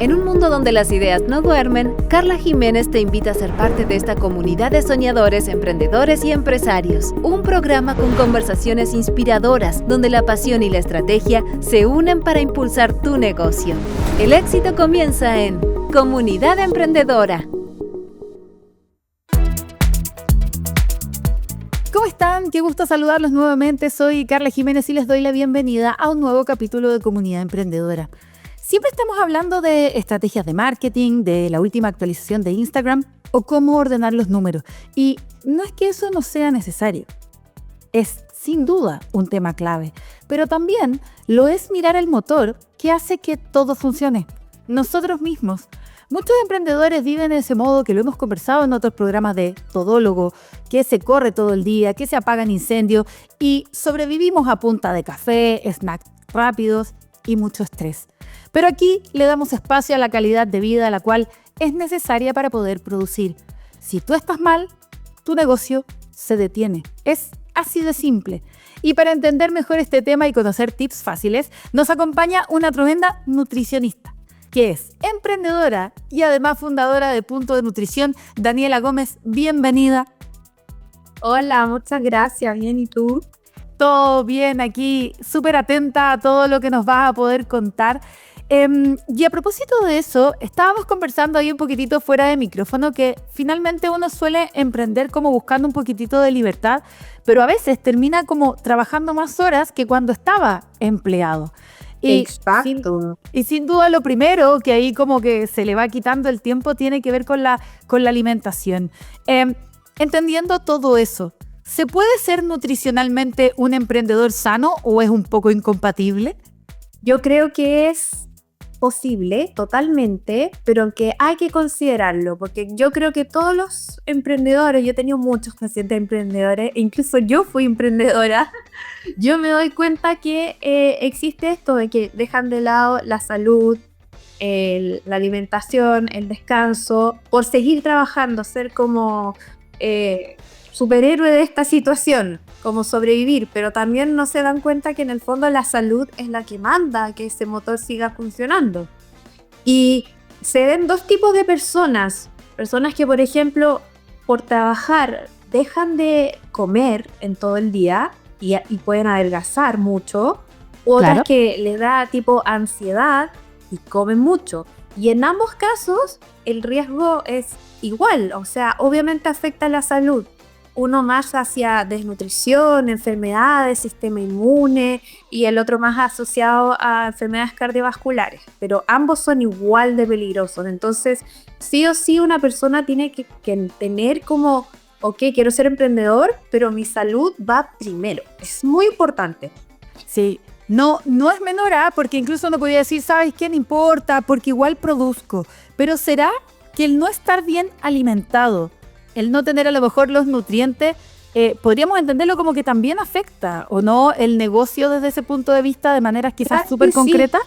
En un mundo donde las ideas no duermen, Carla Jiménez te invita a ser parte de esta comunidad de soñadores, emprendedores y empresarios. Un programa con conversaciones inspiradoras, donde la pasión y la estrategia se unen para impulsar tu negocio. El éxito comienza en Comunidad Emprendedora. ¿Cómo están? Qué gusto saludarlos nuevamente. Soy Carla Jiménez y les doy la bienvenida a un nuevo capítulo de Comunidad Emprendedora. Siempre estamos hablando de estrategias de marketing, de la última actualización de Instagram o cómo ordenar los números. Y no es que eso no sea necesario. Es sin duda un tema clave, pero también lo es mirar el motor que hace que todo funcione. Nosotros mismos. Muchos emprendedores viven de ese modo que lo hemos conversado en otros programas de todólogo, que se corre todo el día, que se apagan incendios y sobrevivimos a punta de café, snacks rápidos y mucho estrés. Pero aquí le damos espacio a la calidad de vida, la cual es necesaria para poder producir. Si tú estás mal, tu negocio se detiene. Es así de simple. Y para entender mejor este tema y conocer tips fáciles, nos acompaña una tremenda nutricionista, que es emprendedora y además fundadora de Punto de Nutrición, Daniela Gómez. Bienvenida. Hola, muchas gracias. Bien, ¿y tú? Todo bien aquí, súper atenta a todo lo que nos vas a poder contar. Y a propósito de eso, estábamos conversando ahí un poquitito fuera de micrófono que finalmente uno suele emprender como buscando un poquitito de libertad, pero a veces termina como trabajando más horas que cuando estaba empleado. Exacto. Y sin duda lo primero que ahí como que se le va quitando el tiempo tiene que ver con la alimentación. Entendiendo todo eso, ¿se puede ser nutricionalmente un emprendedor sano o es un poco incompatible? Yo creo que es posible totalmente, pero que hay que considerarlo, porque yo creo que todos los emprendedores, yo he tenido muchos pacientes emprendedores, e incluso yo fui emprendedora, yo me doy cuenta que existe esto de que dejan de lado la salud, la alimentación, el descanso, por seguir trabajando, ser como superhéroe de esta situación, como sobrevivir, pero también no se dan cuenta que en el fondo la salud es la que manda a que ese motor siga funcionando. Y se ven dos tipos de personas que por ejemplo por trabajar dejan de comer en todo el día y pueden adelgazar mucho, otras Claro. que les da tipo ansiedad y comen mucho. Y en ambos casos el riesgo es igual, o sea, obviamente afecta a la salud. Uno más hacia desnutrición, enfermedades, sistema inmune, y el otro más asociado a enfermedades cardiovasculares. Pero ambos son igual de peligrosos. Entonces, sí o sí una persona tiene que tener como, ok, quiero ser emprendedor, pero mi salud va primero. Es muy importante. Sí, no es menor, porque incluso uno podría decir, ¿sabes qué? No importa, porque igual produzco. Pero ¿será que el no estar bien alimentado, el no tener a lo mejor los nutrientes, podríamos entenderlo como que también afecta, ¿o no? El negocio desde ese punto de vista de maneras quizás súper concretas.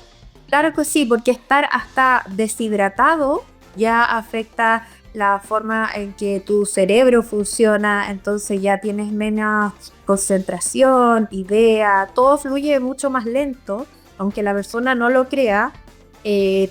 Claro que sí, porque estar hasta deshidratado ya afecta la forma en que tu cerebro funciona, entonces ya tienes menos concentración, idea, todo fluye mucho más lento, aunque la persona no lo crea.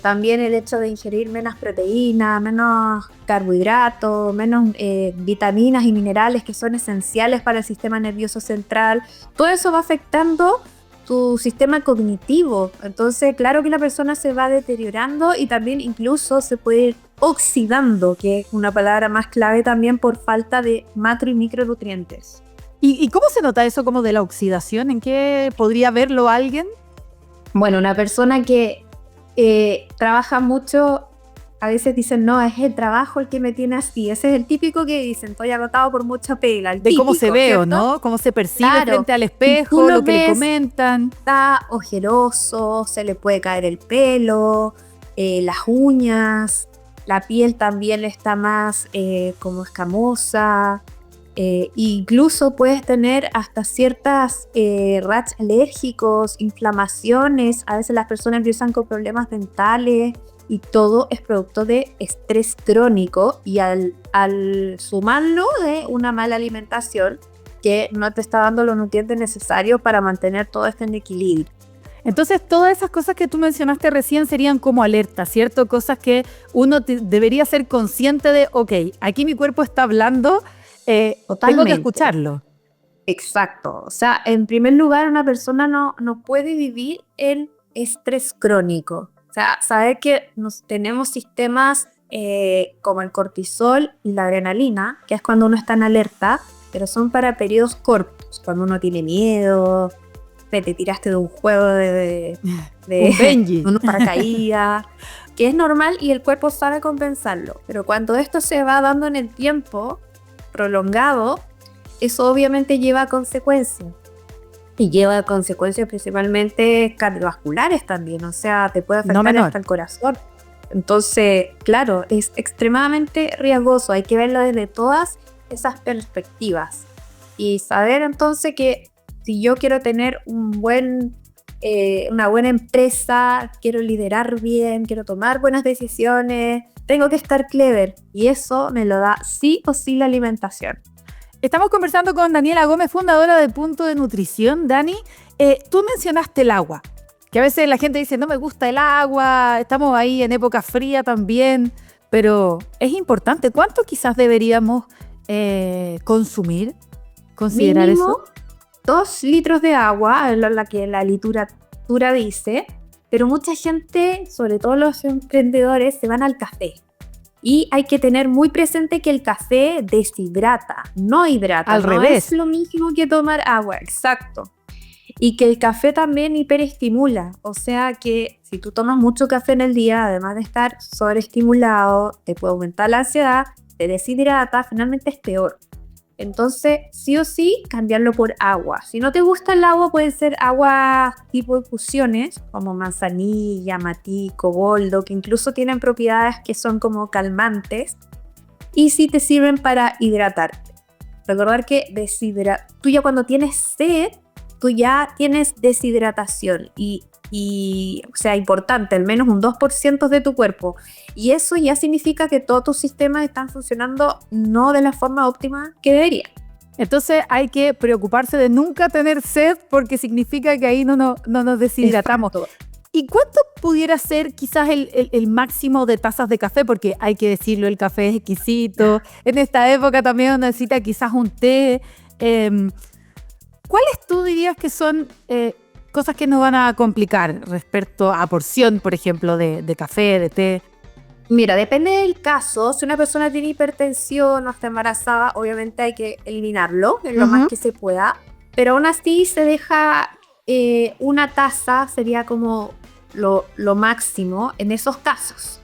También el hecho de ingerir menos proteína, menos carbohidratos, menos vitaminas y minerales que son esenciales para el sistema nervioso central, todo eso va afectando tu sistema cognitivo. Entonces, claro que la persona se va deteriorando y también incluso se puede ir oxidando, que es una palabra más clave también por falta de macro y micronutrientes. ¿Y cómo se nota eso como de la oxidación? ¿En qué podría verlo alguien? Bueno, una persona que trabaja mucho, a veces dicen, no, es el trabajo el que me tiene así. Ese es el típico que dicen, estoy agotado por mucha pega. De cómo se ve, ¿cierto? ¿no? Cómo se percibe Claro. frente al Y espejo, tú lo que le ves, comentan. está ojeroso, se le puede caer el pelo, las uñas, la piel también está más como escamosa. Incluso puedes tener hasta ciertas rachas alérgicos, inflamaciones. A veces las personas empiezan con problemas dentales y todo es producto de estrés crónico y al sumarlo de una mala alimentación que no te está dando los nutrientes necesarios para mantener todo esto en equilibrio. Entonces, todas esas cosas que tú mencionaste recién serían como alertas, ¿cierto? Cosas que uno debería ser consciente de, ok, aquí mi cuerpo está hablando, tengo que Totalmente. escucharlo. Exacto. O sea, en primer lugar, una persona no puede vivir en estrés crónico. O sea, saber que tenemos sistemas como el cortisol y la adrenalina, que es cuando uno está en alerta, pero son para periodos cortos, cuando uno tiene miedo, te tiraste de un juego de Un Benji. un paracaídas, que es normal y el cuerpo sabe compensarlo. Pero cuando esto se va dando en el tiempo prolongado, eso obviamente lleva a consecuencias. Y lleva a consecuencias principalmente cardiovasculares también. O sea, te puede afectar hasta el corazón. Entonces, claro, es extremadamente riesgoso. Hay que verlo desde todas esas perspectivas. Y saber entonces que si yo quiero tener una buena empresa, quiero liderar bien, quiero tomar buenas decisiones, tengo que estar clever. Y eso me lo da sí o sí la alimentación. Estamos conversando con Daniela Gómez, fundadora de Punto de Nutrición. Dani, tú mencionaste el agua, que a veces la gente dice, no me gusta el agua, estamos ahí en época fría también, pero es importante. ¿Cuánto quizás deberíamos consumir? ¿Considerar mínimo, eso? 2 litros de agua, es la que la literatura dice, pero mucha gente, sobre todo los emprendedores, se van al café. Y hay que tener muy presente que el café deshidrata, no hidrata. Al no revés. Es lo mismo que tomar agua, exacto. Y que el café también hiperestimula. O sea que si tú tomas mucho café en el día, además de estar sobreestimulado, te puede aumentar la ansiedad, te deshidrata, finalmente es peor. Entonces, sí o sí, cambiarlo por agua. Si no te gusta el agua, puede ser agua tipo infusiones, como manzanilla, matí, coboldo, que incluso tienen propiedades que son como calmantes. Y sí te sirven para hidratarte. Recordar que tú ya cuando tienes sed, tú ya tienes deshidratación. O sea, importante, al menos un 2% de tu cuerpo. Y eso ya significa que todos tus sistemas están funcionando no de la forma óptima que deberían. Entonces hay que preocuparse de nunca tener sed porque significa que ahí no nos deshidratamos. Exacto. ¿Y cuánto pudiera ser quizás el máximo de tazas de café? Porque hay que decirlo, el café es exquisito. En esta época también uno necesita quizás un té. ¿Cuáles tú dirías que son cosas que nos van a complicar respecto a porción, por ejemplo, de café, de té? Mira, depende del caso. Si una persona tiene hipertensión o está embarazada, obviamente hay que eliminarlo en lo más que se pueda. Pero aún así se deja una taza, sería como lo máximo en esos casos.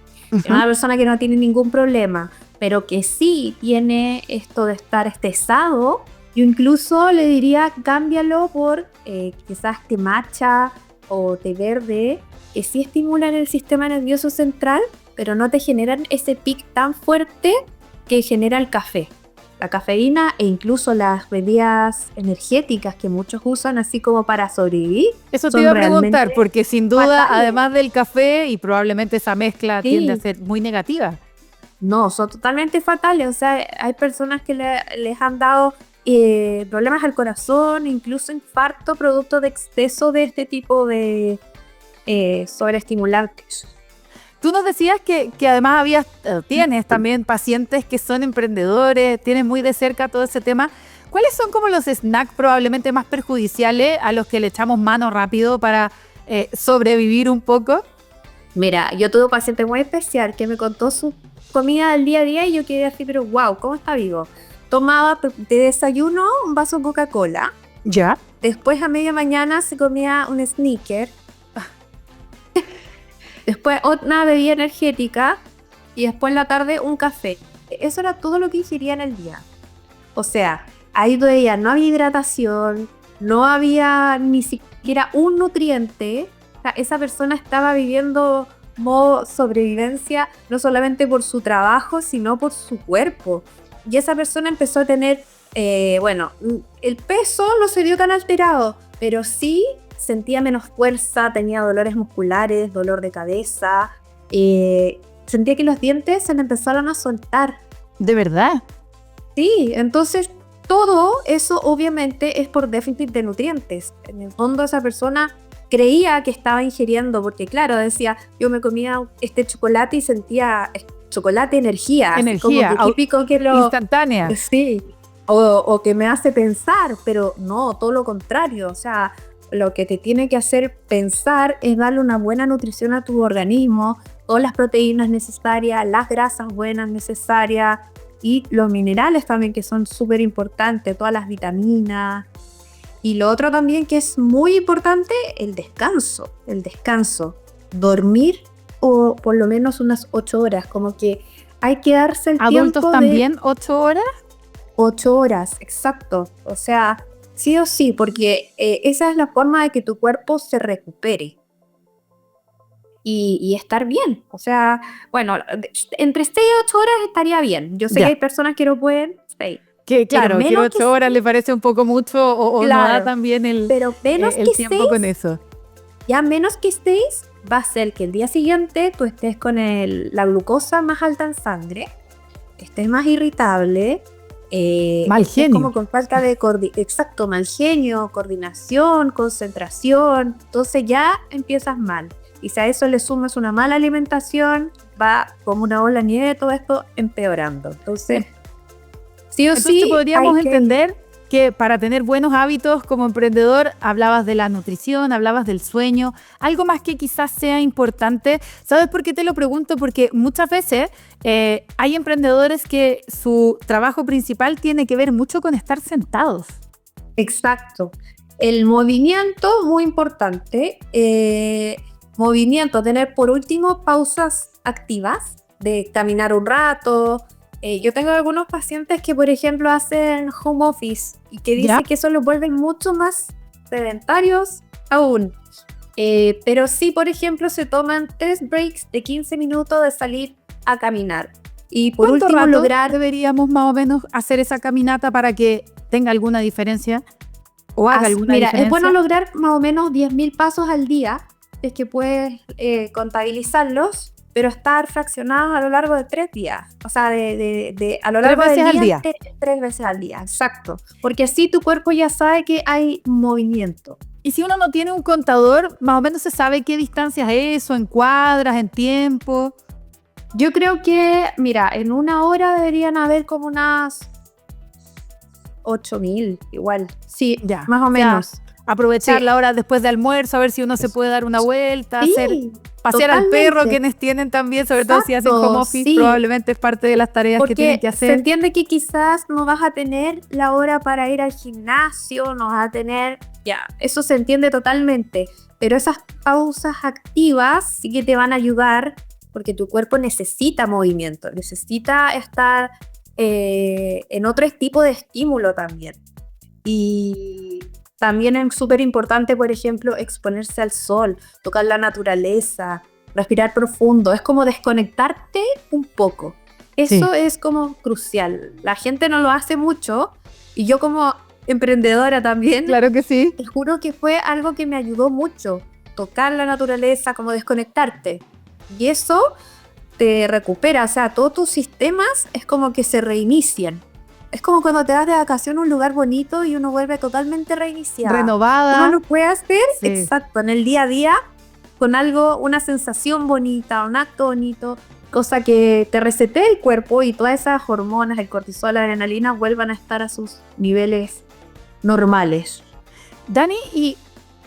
Una persona que no tiene ningún problema, pero que sí tiene esto de estar estresado, yo incluso le diría cámbialo por quizás té matcha o té verde, que sí estimulan el sistema nervioso central, pero no te generan ese pic tan fuerte que genera el café. La cafeína e incluso las bebidas energéticas que muchos usan así como para sobrevivir. Eso te iba a preguntar, realmente porque sin duda, fatales. además del café, y probablemente esa mezcla Sí. tiende a ser muy negativa. No, son totalmente fatales. O sea, hay personas que les han dado problemas al corazón, incluso infarto, producto de exceso de este tipo de sobreestimulantes. Tú nos decías que además tienes también pacientes que son emprendedores, tienes muy de cerca todo ese tema. ¿Cuáles son como los snacks probablemente más perjudiciales a los que le echamos mano rápido para sobrevivir un poco? Mira, yo tuve un paciente muy especial que me contó su comida del día a día y yo quedé así, pero wow, ¿cómo está vivo? Tomaba de desayuno un vaso de Coca-Cola. Ya. Después a media mañana se comía un Snickers. Después una bebida energética y después en la tarde un café. Eso era todo lo que ingería en el día. O sea, ahí todavía no había hidratación, no había ni siquiera un nutriente. O sea, esa persona estaba viviendo modo sobrevivencia no solamente por su trabajo, sino por su cuerpo. Y esa persona empezó a tener, el peso no se vio tan alterado, pero sí sentía menos fuerza, tenía dolores musculares, dolor de cabeza, sentía que los dientes se le empezaron a soltar. ¿De verdad? Sí, entonces todo eso obviamente es por déficit de nutrientes. En el fondo esa persona creía que estaba ingiriendo, porque claro, decía, yo me comía este chocolate y sentía chocolate energía, así como Energía, que típico que lo... instantánea. Sí, o que me hace pensar, pero no, todo lo contrario, o sea, lo que te tiene que hacer pensar es darle una buena nutrición a tu organismo, todas las proteínas necesarias, las grasas buenas necesarias y los minerales también que son súper importantes, todas las vitaminas. Y lo otro también que es muy importante, el descanso. Dormir o por lo menos unas 8 horas, como que hay que darse el ¿Adultos tiempo también de 8 horas? 8 horas, exacto. O sea, sí o sí, porque esa es la forma de que tu cuerpo se recupere y estar bien. O sea, bueno, entre 6 y 8 horas estaría bien. Yo sé Ya. que hay personas que no pueden 6. Que claro, que menos 8 que horas sí. le parece un poco mucho o no Claro, da también el pero menos que tiempo 6, con eso. ya menos que 6 va a ser que el día siguiente tú estés con la glucosa más alta en sangre, estés más irritable, Mal estés genio. como con falta de exacto, mal genio, coordinación, concentración, entonces ya empiezas mal. Y si a eso le sumas una mala alimentación, va como una bola de nieve todo esto empeorando. Entonces, sí o Entonces sí, podríamos hay que... entender que para tener buenos hábitos como emprendedor, hablabas de la nutrición, hablabas del sueño, algo más que quizás sea importante. ¿Sabes por qué te lo pregunto? Porque muchas veces hay emprendedores que su trabajo principal tiene que ver mucho con estar sentados. Exacto. El movimiento, muy importante. Movimiento, tener por último pausas activas, de caminar un rato. Yo tengo algunos pacientes que, por ejemplo, hacen home office y que dicen que eso los vuelve mucho más sedentarios aún. Pero sí, por ejemplo, se toman 3 breaks de 15 minutos de salir a caminar. Y por ¿Cuánto último, rato lograr... deberíamos más o menos hacer esa caminata para que tenga alguna diferencia o haga alguna Mira, diferencia? es bueno lograr más o menos 10.000 pasos al día, es que puedes contabilizarlos, pero estar fraccionados a lo largo de 3 días. O sea, a lo largo del día, 3 veces al día, exacto. Porque así tu cuerpo ya sabe que hay movimiento. Y si uno no tiene un contador, más o menos se sabe qué distancia es eso, en cuadras, en tiempo. Yo creo que, mira, en una hora deberían haber como unas 8.000, igual. Sí, Ya, más o menos. Aprovechar Sí. la hora después de almuerzo, a ver si uno se puede dar una vuelta, Sí, pasear al totalmente. perro, quienes tienen también, sobre todo si hacen Exacto, home office, sí. probablemente es parte de las tareas que tienen que Porque se hacer. entiende que quizás no vas a tener la hora para ir al gimnasio, no vas a tener, ya, eso se entiende totalmente, pero esas pausas activas sí que te van a ayudar porque tu cuerpo necesita movimiento, necesita estar en otro tipo de estímulo también. Y también es súper importante, por ejemplo, exponerse al sol, tocar la naturaleza, respirar profundo, es como desconectarte un poco. Eso es como crucial. La gente no lo hace mucho y yo como emprendedora también, Claro que sí. te juro que fue algo que me ayudó mucho. Tocar la naturaleza, como desconectarte. Y eso te recupera, o sea, todos tus sistemas es como que se reinician. Es como cuando te vas de vacación a un lugar bonito y uno vuelve totalmente reiniciado. Renovada. Uno lo puede hacer, Sí. exacto, en el día a día, con algo, una sensación bonita, un acto bonito, cosa que te resete el cuerpo y todas esas hormonas, el cortisol, la adrenalina, vuelvan a estar a sus niveles normales. Dani, y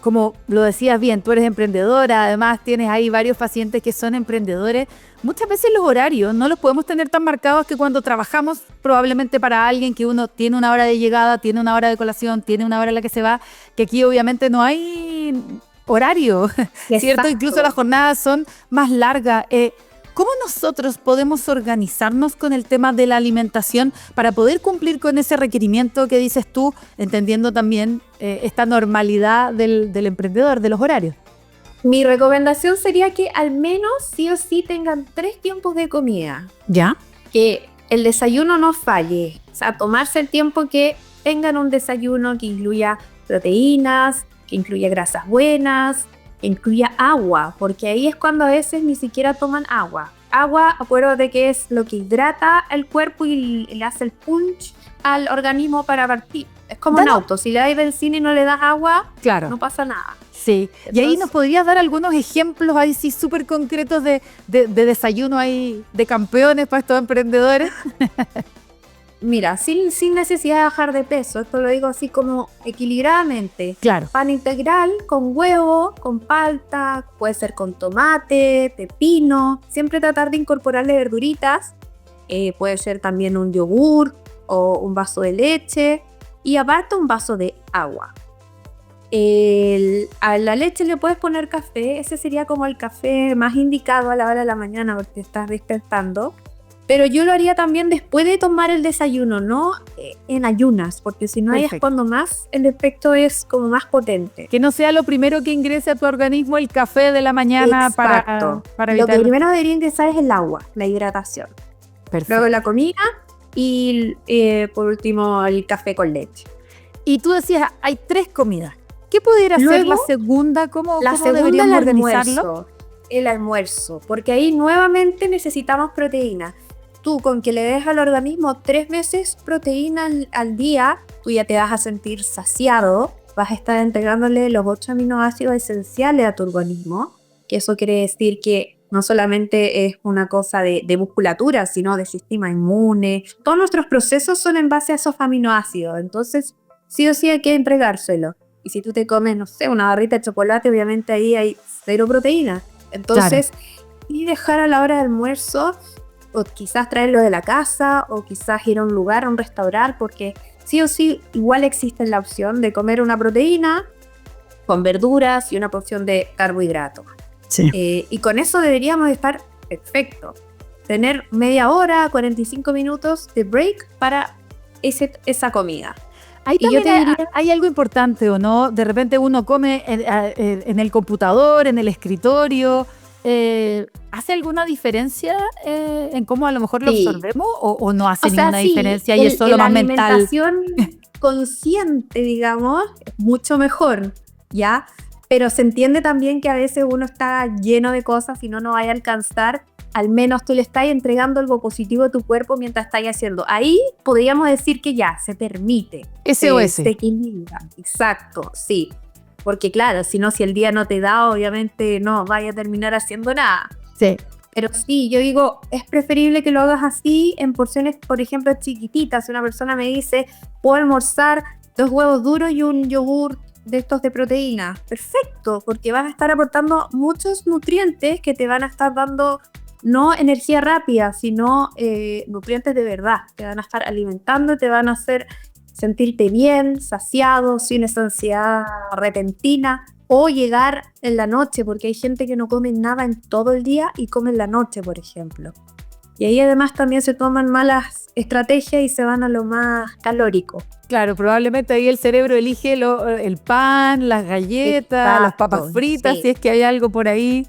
como lo decías bien, tú eres emprendedora, además tienes ahí varios pacientes que son emprendedores. Muchas veces los horarios no los podemos tener tan marcados que cuando trabajamos probablemente para alguien que uno tiene una hora de llegada, tiene una hora de colación, tiene una hora en la que se va, que aquí obviamente no hay horario, ¿cierto? Exacto. Incluso las jornadas son más largas. ¿Cómo nosotros podemos organizarnos con el tema de la alimentación para poder cumplir con ese requerimiento que dices tú, entendiendo también esta normalidad del emprendedor, de los horarios? Mi recomendación sería que al menos sí o sí tengan 3 tiempos de comida. ¿Ya? Que el desayuno no falle. O sea, tomarse el tiempo que tengan un desayuno que incluya proteínas, que incluya grasas buenas, que incluya agua, porque ahí es cuando a veces ni siquiera toman agua. Agua, acuérdate que es lo que hidrata el cuerpo y le hace el punch al organismo para partir. Es como un auto, si le das benzina y no le das agua, Claro. no pasa nada. Sí, Entonces, y ahí nos podrías dar algunos ejemplos ahí sí súper concretos de desayuno ahí de campeones para estos emprendedores. mira, sin necesidad de bajar de peso, esto lo digo así como equilibradamente. Claro. Pan integral con huevo, con palta, puede ser con tomate, pepino. Siempre tratar de incorporarle verduritas. Puede ser también un yogur o un vaso de leche. Y aparte un vaso de agua. A la leche le puedes poner café. Ese sería como el café más indicado a la hora de la mañana porque estás despertando. Pero yo lo haría también después de tomar el desayuno, no en ayunas, porque si no ahí es cuando más el efecto es como más potente. Que no sea lo primero que ingrese a tu organismo el café de la mañana para evitar. Lo que primero debería ingresar es el agua, la hidratación. Perfecto. Luego la comida y por último el café con leche. Y tú decías, hay 3 comidas. ¿Qué pudiera ser la segunda? ¿Cómo deberíamos organizarlo? El almuerzo, porque ahí nuevamente necesitamos proteína. Tú con que le des al organismo 3 veces proteína al día, tú ya te vas a sentir saciado, vas a estar entregándole los 8 aminoácidos esenciales a tu organismo, que eso quiere decir que no solamente es una cosa de musculatura, sino de sistema inmune. Todos nuestros procesos son en base a esos aminoácidos, entonces sí o sí hay que entregárselo. Y si tú te comes, no sé, una barrita de chocolate, obviamente ahí hay 0 proteína. Entonces, y dejar a la hora de almuerzo, o quizás traerlo de la casa, o quizás ir a un lugar, a un restaurante, porque sí o sí igual existe la opción de comer una proteína con verduras y una porción de carbohidratos. Sí. Y con eso deberíamos estar perfecto. Tener media hora, 45 minutos de break para esa comida. Ahí también hay algo importante, ¿o no? De repente uno come en el computador, en el escritorio. ¿Hace alguna diferencia en cómo a lo mejor lo absorbemos o no hace ninguna diferencia y es solo más mental? La alimentación consciente, digamos, es mucho mejor, ¿ya? Pero se entiende también que a veces uno está lleno de cosas y no vaya a alcanzar. Al menos tú le estás entregando algo positivo a tu cuerpo mientras estás haciendo. Ahí podríamos decir que ya, se permite. SOS. Se equilibra. Exacto, sí. Porque claro, si el día no te da, obviamente no vaya a terminar haciendo nada. Sí. Pero sí, yo digo, es preferible que lo hagas así en porciones, por ejemplo, chiquititas. Si una persona me dice, puedo almorzar 2 huevos duros y un yogur de estos de proteína. Perfecto, porque vas a estar aportando muchos nutrientes que te van a estar dando no energía rápida, sino nutrientes de verdad. Te van a estar alimentando, te van a hacer sentirte bien, saciado, sin esa ansiedad repentina, o llegar en la noche, porque hay gente que no come nada en todo el día y come en la noche, por ejemplo. Y ahí además también se toman malas estrategias y se van a lo más calórico. Claro, probablemente ahí el cerebro elige el pan, las galletas, exacto, las papas fritas, sí. Si es que hay algo por ahí.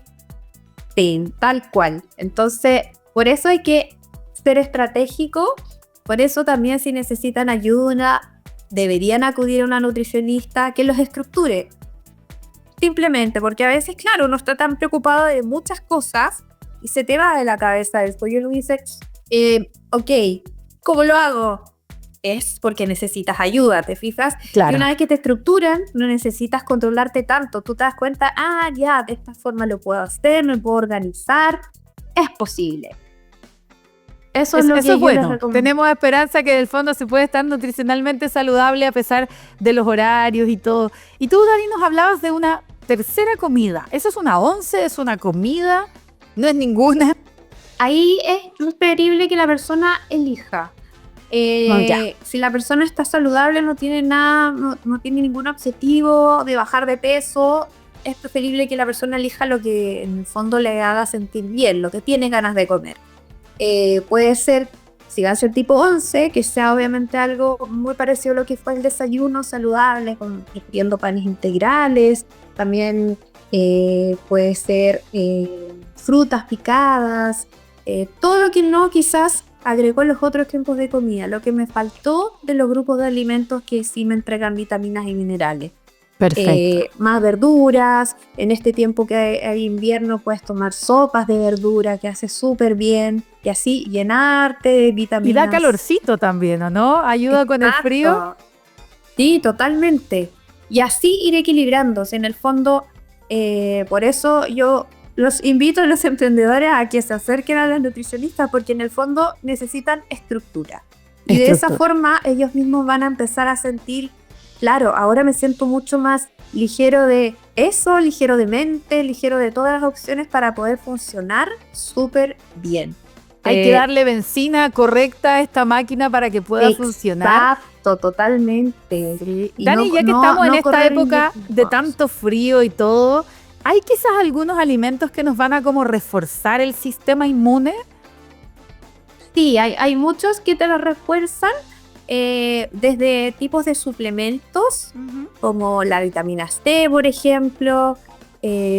Sí, tal cual. Entonces, por eso hay que ser estratégico. Por eso también si necesitan ayuda, deberían acudir a una nutricionista que los estructure. Simplemente porque a veces, claro, uno está tan preocupado de muchas cosas y se te va de la cabeza esto. Y uno dice, ok, ¿cómo lo hago? Es porque necesitas ayuda, ¿te fijas? Claro. Y una vez que te estructuran, no necesitas controlarte tanto. Tú te das cuenta, ya, de esta forma lo puedo hacer, me puedo organizar. Es posible. Eso es bueno. Tenemos esperanza que del fondo se puede estar nutricionalmente saludable a pesar de los horarios y todo. Y tú, Dani, nos hablabas de una tercera comida. ¿Eso es una once? ¿Es una comida? ¿No es ninguna? Ahí es preferible que la persona elija. Si la persona está saludable, no tiene nada, no tiene ningún objetivo de bajar de peso, es preferible que la persona elija lo que en el fondo le haga sentir bien, lo que tiene ganas de comer. Puede ser, si va a ser tipo 11, que sea obviamente algo muy parecido a lo que fue el desayuno saludable, incluyendo panes integrales. También puede ser frutas picadas, todo lo que no quizás agregó en los otros tiempos de comida, lo que me faltó de los grupos de alimentos que sí me entregan vitaminas y minerales. Perfecto. Más verduras. En este tiempo que hay invierno puedes tomar sopas de verdura que hace súper bien y así llenarte de vitaminas. Y da calorcito también, ¿o no? Ayuda con el frío. Exacto. Sí, totalmente. Y así ir equilibrándose. En el fondo, por eso yo los invito a los emprendedores a que se acerquen a las nutricionistas, porque en el fondo necesitan estructura. Y de esa forma ellos mismos van a empezar a sentir, claro, ahora me siento mucho más ligero de eso, ligero de mente, ligero de todas las opciones para poder funcionar súper bien. Hay que darle benzina correcta a esta máquina para que pueda funcionar. Exacto, totalmente. Sí. Dani, ya que estamos en esta época de tanto frío y todo, ¿hay quizás algunos alimentos que nos van a como reforzar el sistema inmune? Sí, hay muchos que te lo refuerzan, desde tipos de suplementos, como la vitamina C, por ejemplo,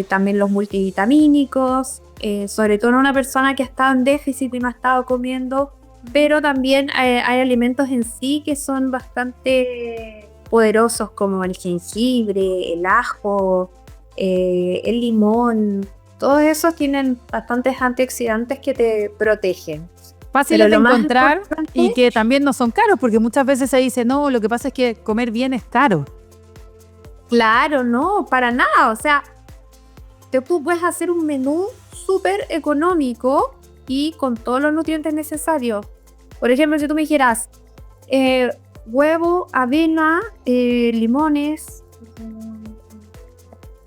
también los multivitamínicos, sobre todo en una persona que ha estado en déficit y no ha estado comiendo, pero también hay alimentos en sí que son bastante poderosos, como el jengibre, el ajo, el limón. Todos esos tienen bastantes antioxidantes que te protegen. Fáciles de encontrar y que también no son caros, porque muchas veces se dice, no, lo que pasa es que comer bien es caro. Claro, no, para nada. O sea, tú puedes hacer un menú súper económico y con todos los nutrientes necesarios. Por ejemplo, si tú me dijeras huevo, avena, limones,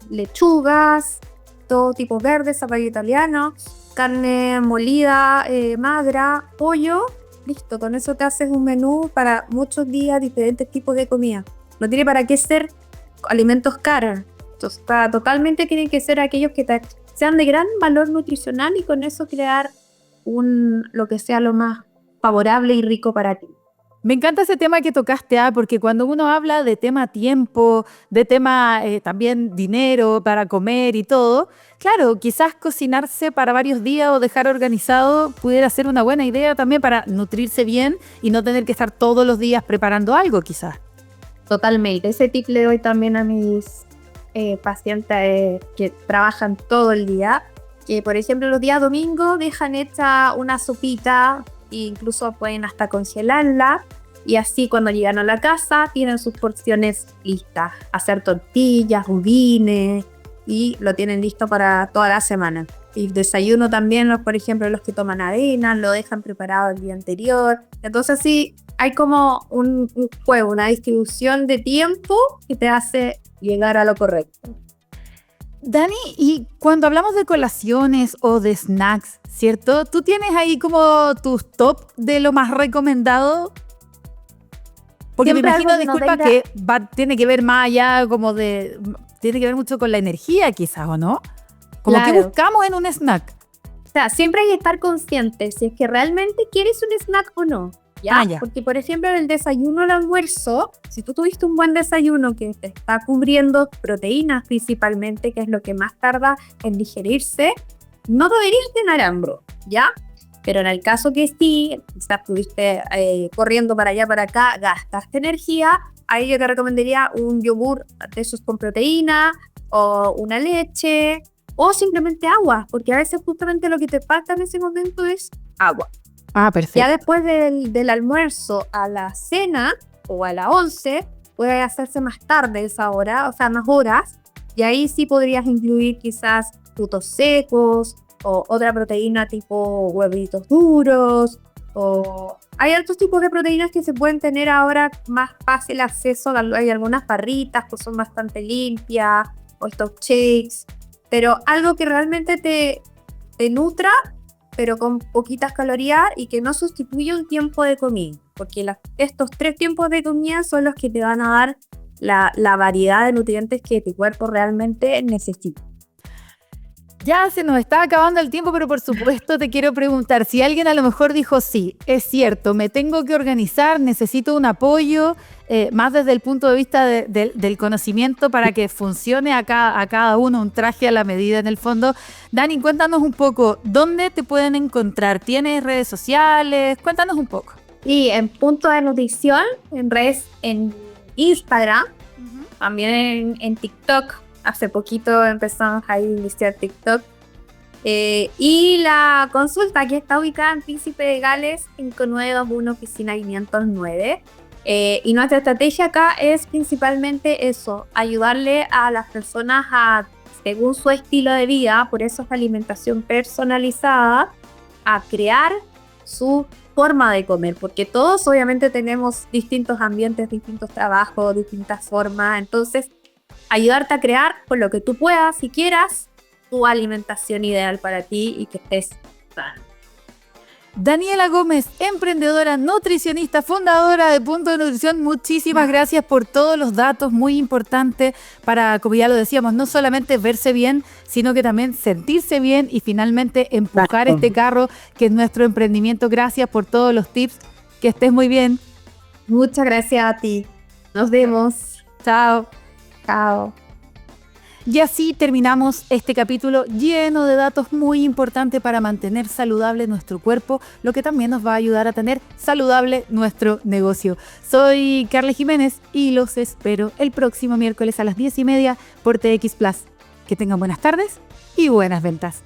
lechugas, todo tipo verde, zapallo italiano, carne molida, magra, pollo, listo, con eso te haces un menú para muchos días, diferentes tipos de comida. No tiene para qué ser alimentos caros. Entonces, totalmente tienen que ser aquellos que sean de gran valor nutricional y con eso crear lo que sea lo más favorable y rico para ti. Me encanta ese tema que tocaste, porque cuando uno habla de tema tiempo, de tema también dinero para comer y todo, claro, quizás cocinarse para varios días o dejar organizado pudiera ser una buena idea también para nutrirse bien y no tener que estar todos los días preparando algo quizás. Totalmente, ese tip le doy también a mis pacientes que trabajan todo el día, que por ejemplo los días domingos dejan hecha una sopita, e incluso pueden hasta congelarla y así cuando llegan a la casa tienen sus porciones listas, hacer tortillas, budines y lo tienen listo para toda la semana. Y desayuno también, por ejemplo, los que toman avena, lo dejan preparado el día anterior. Entonces sí, hay como un juego, una distribución de tiempo que te hace llegar a lo correcto. Dani, y cuando hablamos de colaciones o de snacks, ¿cierto? ¿Tú tienes ahí como tus top de lo más recomendado? Porque siempre me imagino, disculpa, que tiene que ver más allá como tiene que ver mucho con la energía quizás, ¿o no? Como claro. ¿Qué buscamos en un snack? O sea, siempre hay que estar consciente si es que realmente quieres un snack o no. ¿Ya? Ya. Porque, por ejemplo, en el desayuno o el almuerzo, si tú tuviste un buen desayuno que te está cubriendo proteínas principalmente, que es lo que más tarda en digerirse, no deberías tener hambre, ¿ya? Pero en el caso que sí, quizás estuviste corriendo para allá, para acá, gastaste energía, ahí yo te recomendaría un yogur de esos con proteína, o una leche, o simplemente agua, porque a veces justamente lo que te falta en ese momento es agua. Ah, perfecto. Ya después del almuerzo a la cena o a la 11, puede hacerse más tarde esa hora, o sea, más horas, y ahí sí podrías incluir quizás frutos secos o otra proteína tipo huevitos duros, o hay otros tipos de proteínas que se pueden tener ahora más fácil acceso. Hay algunas barritas que son bastante limpias, o estos shakes, pero algo que realmente te nutra, pero con poquitas calorías y que no sustituye un tiempo de comida, porque estos 3 tiempos de comida son los que te van a dar la variedad de nutrientes que tu cuerpo realmente necesita. Ya se nos está acabando el tiempo, pero por supuesto te quiero preguntar, si alguien a lo mejor dijo, sí, es cierto, me tengo que organizar, necesito un apoyo, más desde el punto de vista del conocimiento para que funcione a cada uno un traje a la medida en el fondo. Dani, cuéntanos un poco, ¿dónde te pueden encontrar? ¿Tienes redes sociales? Cuéntanos un poco. Y en Punto de Nutrición, en redes, en Instagram, también en TikTok. Hace poquito empezamos a iniciar TikTok. Y la consulta que está ubicada en Príncipe de Gales 5921 oficina 509. Y nuestra estrategia acá es principalmente eso, ayudarle a las personas a, según su estilo de vida, por eso es alimentación personalizada, a crear su forma de comer, porque todos obviamente tenemos distintos ambientes, distintos trabajos, distintas formas, entonces ayudarte a crear con lo que tú puedas, si quieras, tu alimentación ideal para ti y que estés sano. Daniela Gómez, emprendedora, nutricionista, fundadora de Punto de Nutrición, muchísimas gracias por todos los datos, muy importantes para, como ya lo decíamos, no solamente verse bien, sino que también sentirse bien y finalmente empujar este carro que es nuestro emprendimiento. Gracias por todos los tips, que estés muy bien. Muchas gracias a ti. Nos vemos. Chao. Chao. Y así terminamos este capítulo lleno de datos muy importantes para mantener saludable nuestro cuerpo, lo que también nos va a ayudar a tener saludable nuestro negocio. Soy Carla Jiménez y los espero el próximo miércoles a las 10:30 por TX Plus. Que tengan buenas tardes y buenas ventas.